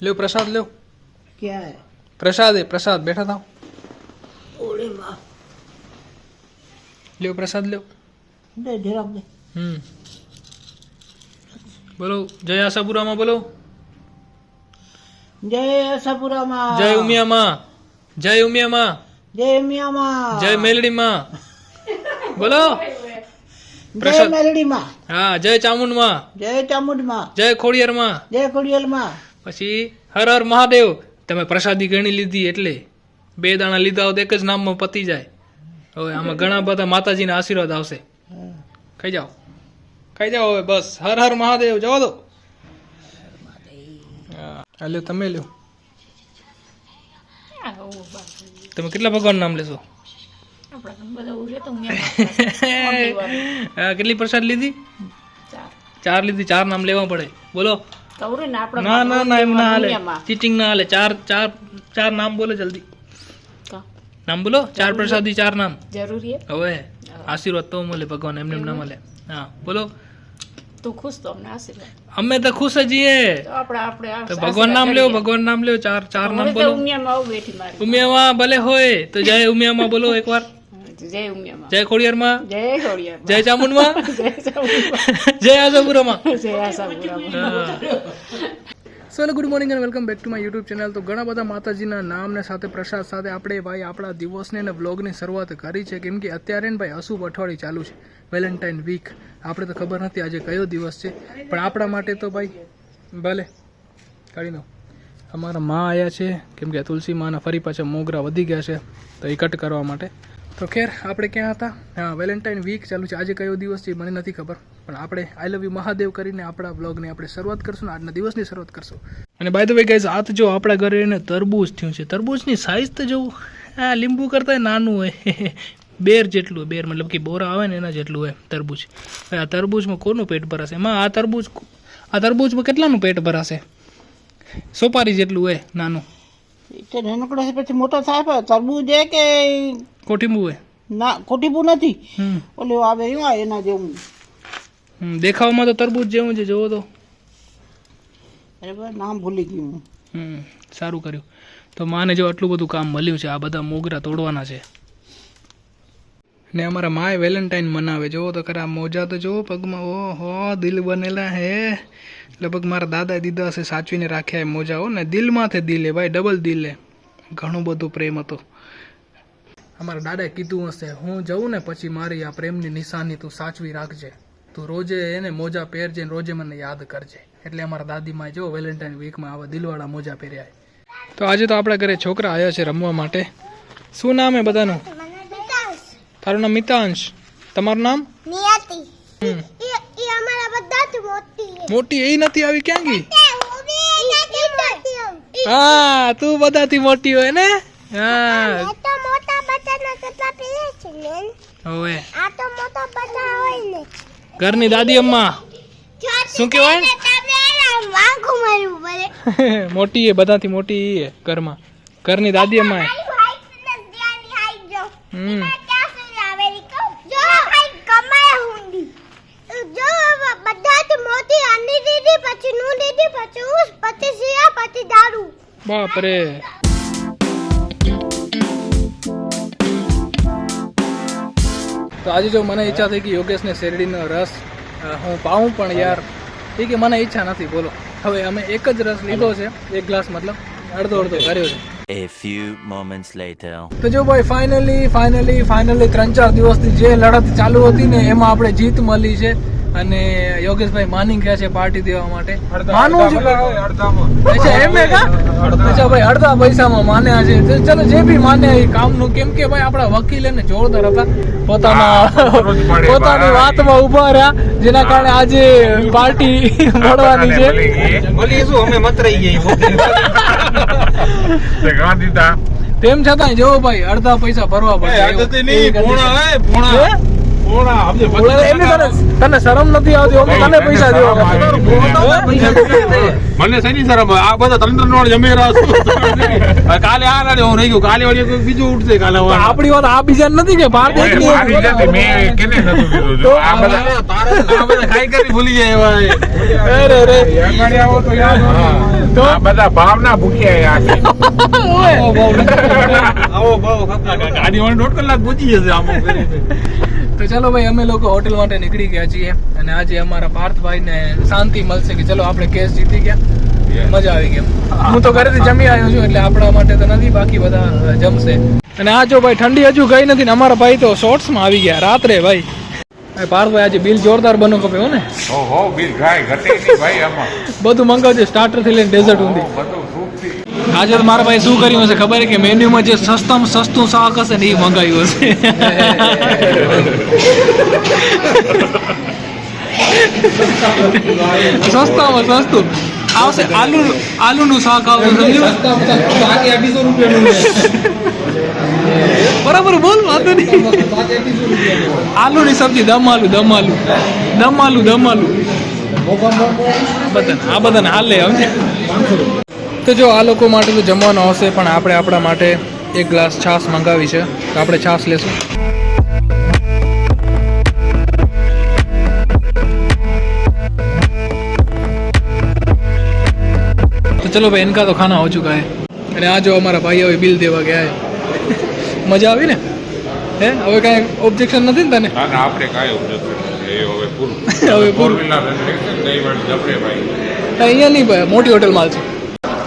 लो प्रसाद लो। क्या है? प्रसाद है, प्रसाद। बैठा था। ओले माँ लो प्रसाद लो। दे दे रख दे। बोलो जय आशापुरा माँ, बोलो जय आशापुरा माँ, जय उमिया माँ, जय उमिया माँ, जय मिया माँ, जय मेलडी माँ, बोलो जय प्रसाद। मेलडी माँ, हाँ, जय चामुंड माँ, जय चामुंड माँ, जय खोडियार माँ, जय ખોડિયાર માં। પછી હર હર મહાદેવ। તમે પ્રસાદી ઘણી લીધી એટલે 2 દાણા લીધા હોત એક જ નામમાં પતી જાય। હવે આમાં ઘણા બધા માતાજીના આશીર્વાદ આવશે। ખાઈ જાઓ, ખાઈ જાઓ હવે બસ। હર હર મહાદેવ જવા દો। હા લ્યો, તમે લ્યો। તમે કેટલા ભગવાન નામ લેશો? હા, કેટલી પ્રસાદ લીધી? 4 લીધી। 4 નામ લેવા પડે। બોલો। ના ના ના, એમ ના હાલે, ચીટિંગ ના હાલે। 4 નામ બોલો જલ્દી। નામ બોલો। 4 પ્રસાદી, 4 નામ જરૂરી હે। હવે આશીર્વાદ તો મળે ભગવાન, એમને એમ ના મળે। હા બોલો। તું ખુશ તો અમને આશીર્વાદ। અમે તો ખુશ જ છીએ। તો આપણે તો ભગવાન નામ લ્યો, ભગવાન નામ લ્યો। 4 નામ બોલો। ઉમિયામાં આવું બેઠી મારી। ઉમિયામાં ભલે હોય તો જય ઉમિયામાં બોલો એકવાર। જય ઉમિયામાં, જય ખોડિયારમાં, જય ખોડિયાર, જય ચામુંડમાં, જય ચામુંડમાં, જય આશાપુરામાં। જય આશાપુરામાં। So good morning and welcome back to my YouTube channel. તો ઘણા બધા માતાજીના નામને સાથે પ્રસાદ સાથે આપણે ભાઈ આપણા દિવસને અને વ્લોગની શરૂઆત કરી છે, કેમ કે અત્યારે ને ભાઈ અશુભ અઠવાડિયું ચાલુ છે, વેલેન્ટાઇન વીક। આપણે તો ખબર નથી આજે કયો દિવસ છે, પણ આપણા માટે તો ભાઈ ભલે કાઢી દો। અમારા માં આવ્યા છે, કેમ કે તુલસી માના ફરી પાછા મોગરા વધી ગયા છે, તો એ કટ કરવા માટે। તો ખેર આપણે ક્યાં હતા? હા, વેલેન્ટાઇન વીક ચાલુ છે। આજે કયો દિવસ છે મને નથી ખબર, પણ આપણે આઈ લવ યુ મહાદેવ કરીને આપણા બ્લોગની આપણે શરૂઆત કરશું, આજના દિવસની શરૂઆત કરશું। અને બાય ધ વે ગાઈઝ, આ તો જો આપણા ઘરે એને તરબૂચ થયું છે। તરબૂચની સાઇઝ તો જોવું, આ લીંબુ કરતાં નાનું હોય, બેર જેટલું। બેર મતલબ કે બોરા આવે ને એના જેટલું હોય તરબૂચ। આ તરબૂચમાં કોનું પેટ ભરાશે? એમાં આ તરબૂચમાં કેટલાનું પેટ ભરાશે? સોપારી જેટલું હોય નાનું। તે નાનકડો છે પછી મોટો થાય પણ તરબૂચ છે કે કોઠીંબુ હોય? ના, કોઠીબુ નથી, ઓલું આવે એવા એના જેવું। દેખાવમાં તો તરબૂચ જેવું છે, જોવો તો। બરાબર, નામ ભૂલી ગયું હું। સારું કર્યું। તો માને જો આટલું બધું કામ મળ્યું છે, આ બધા મોગરા તોડવાના છે ને અમારા માએ વેલેન્ટાઇન મનાવે। જોવો તો ખરા, મોજા તો જોવો પગમાં, ઓહો દિલ બનેલા હે। લગભગ મારા દાદા દીદા હશે સાચવીને રાખ્યા એ મોજાઓ ને, દિલમાંથી દિલે ભાઈ, ડબલ દિલે। ઘણું બધું પ્રેમ હતો। અમારા દાદાએ કીધું હશે, હું જઉં ને પછી મારી આ પ્રેમની નિશાની તું સાચવી રાખજે, તું રોજે એને મોજા પહેરજે ને રોજે મને યાદ કરજે। એટલે અમારા દાદીમાએ જો વેલેન્ટાઇન વીકમાં આવા દિલવાળા મોજા પહેર્યા। તો આજે તો આપણા ઘરે છોકરા આવ્યા છે રમવા માટે। શું નામ હે બધાનું? તારું નામ મિતાંશ, તમારું નામ? નિયતિ। ઈ અમારા બધાથી મોટી છે। મોટી એ નથી આવી, ક્યાં ગઈ? હા, તું બધાથી મોટી હોય ને? હા, તો મોટા બધાના કેટલા પીએ છે ને? હવે આ તો મોટા બધા હોય ને। ઘરની દાદી અમ્મા શું કહેવાય? વાંખું મારવું પડે। મોટી એ બધાથી મોટી ઈ એ ઘરમાં, ઘરની દાદી અમ્મા એ। બાપ રે। તો આજે જો મને ઈચ્છા થઈ કે યોગેશને શેરડીનો રસ હું પાઉં, પણ યાર એ કે મને ઈચ્છા નથી। બોલો, હવે અમે એક જ રસ લીધો છે, 1 ગ્લાસ મતલબ અડધો કર્યો છે। A few moments later. તો જો ભાઈ ફાઇનલી 3-4 દિવસથી જે લડત ચાલુ હતી ને એમાં આપણે જીત મળી છે। અને યોગેશભાઈ માની ગયા છે પાર્ટી દેવા માટે। માનવું છે અચ્છા, એમ હે કા? અચ્છા ભાઈ, અડધા પૈસામાં માન્યા છે। ચલો જે બી માન્યા એ કામનું, કેમ કે ભાઈ આપણા વકીલ એને જોરદાર હતા, પોતાની વાતમાં ઉભા રહ્યા, જેના કારણે આજે પાર્ટી મળવાની છે। તેમ છતાં જો ભાઈ અડધા પૈસા ભરવા પડે। એમની તને શરમ નથી આવતી અમે તને પૈસા દેવા મને શેની શરમ આ બધા 3 નોટ જમે કાલે આ નાડે હું રહી ગયું કાલે વળી કોઈ બીજું ઉઠશે કાલે આપણી વાત આ બીજા નથી કે બાર દેશ ની આ બધા ખાઈ કરી ભૂલી જાય અરે રે તો આ બધા ભાવના ભૂખ્યા ગાડી વાળી 1.5 કલાક પહોંચી જશે આમ તો ચલો ભાઈ અમે લોકો હોટેલ માટે નીકળી ગયા છીએ અને આજે અમારા પાર્થભાઈ ને શાંતિ મળશે કે ચલો આપણે કેસ જીતી ગયા મજા આવી ગઈ હું તો ઘરેથી જમી આવ્યો છું એટલે આપણા માટે તો નથી બાકી બધા જમશે અને આ જો ભાઈ ઠંડી હજુ ગઈ નથી ને અમારા ભાઈ તો શોર્ટ્સમાં આવી ગયા રાત્રે ભાઈ પાર્થભાઈ આજે બિલ જોરદાર બનો ખપે હો ને ઓહો બિલ ગાય ઘટે નહીં ભાઈ આમાં બધું મંગાવજો સ્ટાર્ટર થી લઈને ડેઝર્ટ સુધી બધું સૂપથી આજે તો મારા ભાઈ શું કર્યું હશે ખબર છે કે મેન્યુમાં જે સસ્તામાં સસ્તું શાક હશે ને એ મંગાવ્યું હશે સસ્તામાં સસ્તું આવશે આલુનું શાક આવશે બરાબર બોલ વાંધો નહીં આલુની સબ્જી દમ આલુ બધાને હાલ લે સમજે તો જો આ લોકો માટે તો જમવાનું આવશે પણ આપણે આપણા માટે એક ગ્લાસ છાશ મંગાવી છે તો આપણે છાશ લેશું तो चलो भाई इनका तो खाना हो चुका है અને આ જો અમારા ભાઈ હવે બિલ દેવા ગયા છે મજા આવી ને હે હવે કાંઈ ઓબ્જેક્શન નથી ને તને આપણે કાંઈ ઓબ્જેક્શન નથી હવે પૂરું હવે પૂરું અહીંયા નહીં ભાઈ મોટી હોટલમાં છે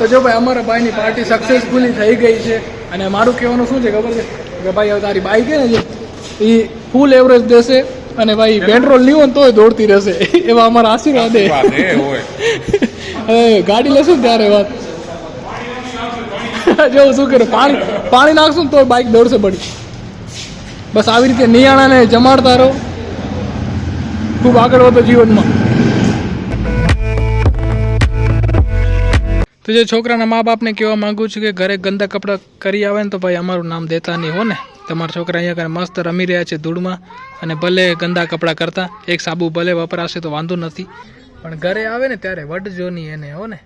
તો જો ભાઈ અમારા ભાઈની પાર્ટી સક્સેસફુલી થઈ ગઈ છે અને મારું કહેવાનું શું છે ખબર છે કે ભાઈ હવે તારી બાઈક છે ને જે એ ફૂલ એવરેજ દેશે અને ભાઈ પેટ્રોલ નહીં હોય ને તોય દોડતી રહેશે એવા અમારા આશીર્વાદ હવે ગાડી લેશું ને ત્યારે વાત જો શું કરે પાણી નાખશું ને તો બાઈક દોડશે પડી બસ આવી રીતે નિયાણાને જમાડતા રહો ખૂબ આગળ વધો જીવનમાં તો જે છોકરાના મા બાપને કહેવા માંગુ છું કે ઘરે ગંદા કપડાં કરી આવે ને તો ભાઈ અમારું નામ દેતા નહીં હો ને તમારા છોકરા અહીંયા કને મસ્ત રમી રહ્યા છે ધૂળમાં અને ભલે ગંદા કપડાં કરતા એક સાબુ ભલે વપરાશે તો વાંધો નથી પણ ઘરે આવે ને ત્યારે વટજો નહીં એને હો ને